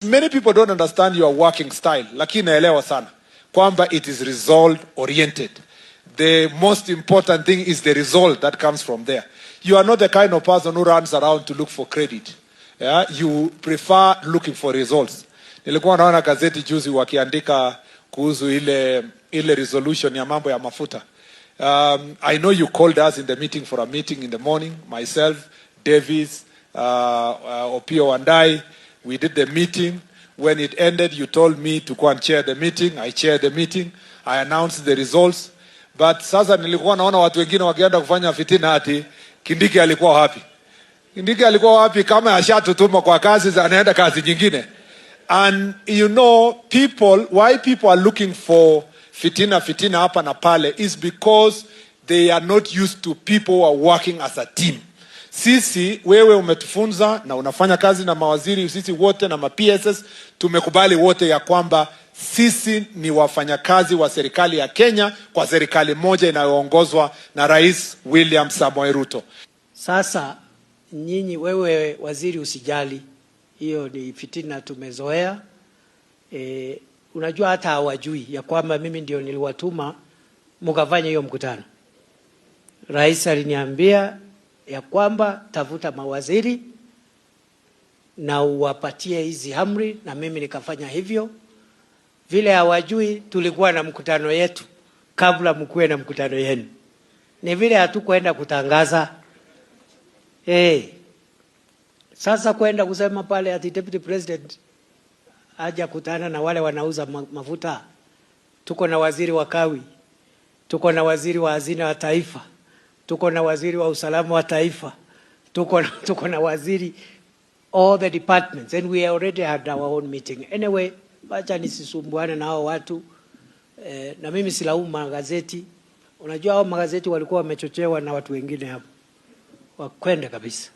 Many people don't understand your working style, lakini naelewa sana kwamba it is result oriented. The most important thing is the result that comes from there. You are not the kind of person who runs around to look for credit. Yeah? You prefer looking for results. Nilikuwa naona gazeti juzi wakiandika kuhusu ile resolution ya mambo ya mafuta. I know you called us in the meeting for a meeting in the morning, myself, Davis, Opio Wandai. We did the meeting. When it ended, you told me to go and chair the meeting. I chaired the meeting. I announced the results. But sasa nilikuwa naona watu wengine wakienda kufanya fitina ati Kindiki alikuwa wapi. Kindiki alikuwa wapi kama ashatutuma kwa kazi anaenda kazi nyingine. And you know, why people are looking for fitina hapa na pale is because they are not used to people who are working as a team. Sisi, wewe umetufunza na unafanya kazi na mawaziri, sisi wote na ma-PSS, tumekubali wote ya kwamba sisi ni wafanyakazi wa serikali ya Kenya kwa serikali moja inayoongozwa na Rais William Samoei Ruto. Sasa nyinyi, wewe waziri, usijali, hiyo ni fitina tumezoea. Unajua hata hawajui ya kwamba mimi ndio niliwatuma mkafanya hiyo mkutano. Rais aliniambia ya kwamba tafuta mawaziri na uwapatie hizi amri, na mimi nikafanya hivyo. Vile hawajui, tulikuwa na mkutano yetu kabla mkuwe na mkutano yenu. Ni vile hatukwenda kutangaza. Sasa kwenda kusema pale ati Deputy President aje kutana na wale wanauza mafuta. Tuko na waziri wa kawi, tuko na waziri wa hazina wa taifa, tuko na waziri wa usalama wa taifa, tuko na waziri, all the departments, and we already had our own meeting. Anyway, bacha nisisumbuane na hao watu. Na mimi silaumu magazeti. Unajua hao magazeti walikuwa wamechochewa na watu wengine hapo. Wakwenda kabisa.